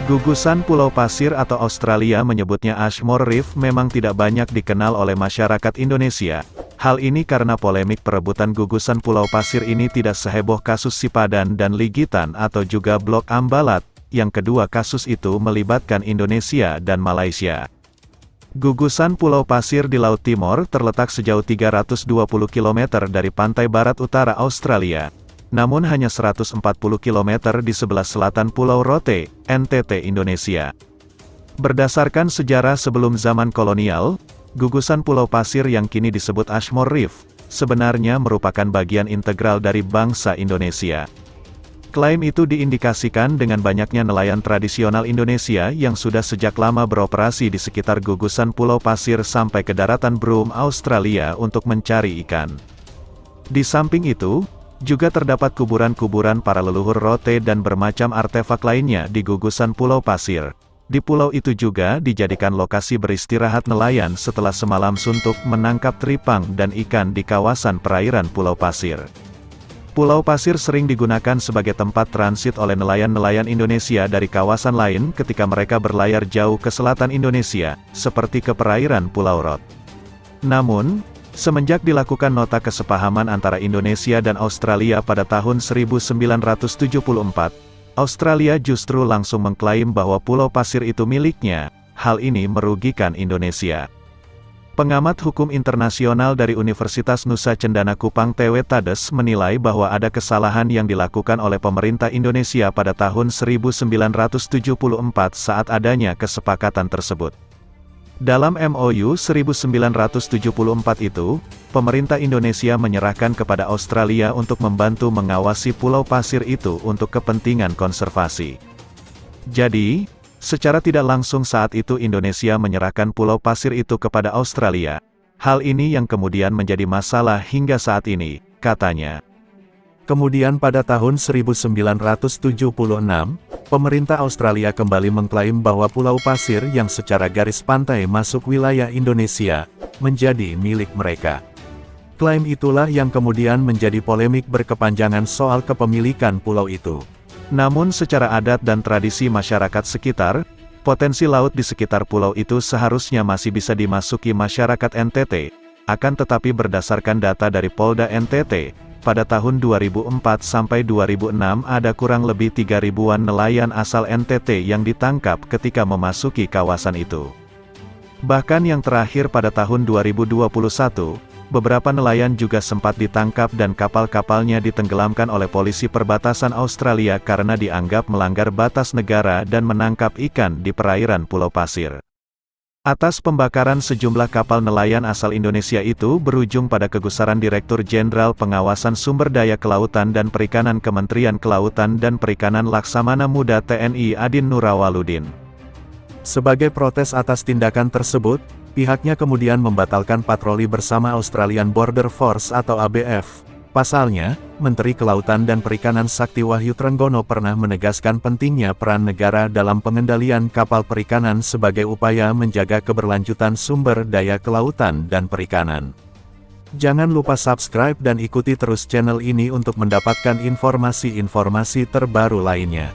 Gugusan pulau pasir atau Australia menyebutnya Ashmore Reef memang tidak banyak dikenal oleh masyarakat Indonesia. Hal ini karena polemik perebutan gugusan pulau pasir ini tidak seheboh kasus Sipadan dan Ligitan atau juga Blok Ambalat, yang kedua kasus itu melibatkan Indonesia dan Malaysia. Gugusan pulau pasir di Laut Timor terletak sejauh 320 km dari pantai barat utara Australia. Namun hanya 140 km di sebelah selatan Pulau Rote, NTT, Indonesia. Berdasarkan sejarah sebelum zaman kolonial, gugusan pulau pasir yang kini disebut Ashmore Reef, sebenarnya merupakan bagian integral dari bangsa Indonesia. Klaim itu diindikasikan dengan banyaknya nelayan tradisional Indonesia yang sudah sejak lama beroperasi di sekitar gugusan pulau pasir sampai ke daratan Broome, Australia untuk mencari ikan. Di samping itu, juga terdapat kuburan-kuburan para leluhur Rote dan bermacam artefak lainnya di gugusan pulau pasir. Di pulau itu juga dijadikan lokasi beristirahat nelayan setelah semalam suntuk menangkap teripang dan ikan di kawasan perairan pulau pasir. Pulau pasir sering digunakan sebagai tempat transit oleh nelayan-nelayan Indonesia dari kawasan lain ketika mereka berlayar jauh ke selatan Indonesia, seperti ke perairan Pulau Rot. Namun, semenjak dilakukan nota kesepahaman antara Indonesia dan Australia pada tahun 1974, Australia justru langsung mengklaim bahwa pulau pasir itu miliknya. Hal ini merugikan Indonesia. Pengamat hukum internasional dari Universitas Nusa Cendana Kupang TW Tades menilai bahwa ada kesalahan yang dilakukan oleh pemerintah Indonesia pada tahun 1974 saat adanya kesepakatan tersebut. Dalam MOU 1974 itu, pemerintah Indonesia menyerahkan kepada Australia untuk membantu mengawasi pulau pasir itu untuk kepentingan konservasi. Jadi, secara tidak langsung saat itu Indonesia menyerahkan pulau pasir itu kepada Australia. Hal ini yang kemudian menjadi masalah hingga saat ini, katanya. Kemudian pada tahun 1976, pemerintah Australia kembali mengklaim bahwa pulau pasir yang secara garis pantai masuk wilayah Indonesia, menjadi milik mereka. Klaim itulah yang kemudian menjadi polemik berkepanjangan soal kepemilikan pulau itu. Namun secara adat dan tradisi masyarakat sekitar, potensi laut di sekitar pulau itu seharusnya masih bisa dimasuki masyarakat NTT. Akan tetapi berdasarkan data dari Polda NTT, pada tahun 2004 sampai 2006 ada kurang lebih 3.000-an nelayan asal NTT yang ditangkap ketika memasuki kawasan itu. Bahkan yang terakhir pada tahun 2021, beberapa nelayan juga sempat ditangkap dan kapal-kapalnya ditenggelamkan oleh polisi perbatasan Australia karena dianggap melanggar batas negara dan menangkap ikan di perairan Pulau Pasir. Atas pembakaran sejumlah kapal nelayan asal Indonesia itu berujung pada kegusaran Direktur Jenderal Pengawasan Sumber Daya Kelautan dan Perikanan Kementerian Kelautan dan Perikanan Laksamana Muda TNI Adin Nurawaludin. Sebagai protes atas tindakan tersebut, pihaknya kemudian membatalkan patroli bersama Australian Border Force atau ABF. Pasalnya, Menteri Kelautan dan Perikanan Sakti Wahyu Trenggono pernah menegaskan pentingnya peran negara dalam pengendalian kapal perikanan sebagai upaya menjaga keberlanjutan sumber daya kelautan dan perikanan. Jangan lupa subscribe dan ikuti terus channel ini untuk mendapatkan informasi-informasi terbaru lainnya.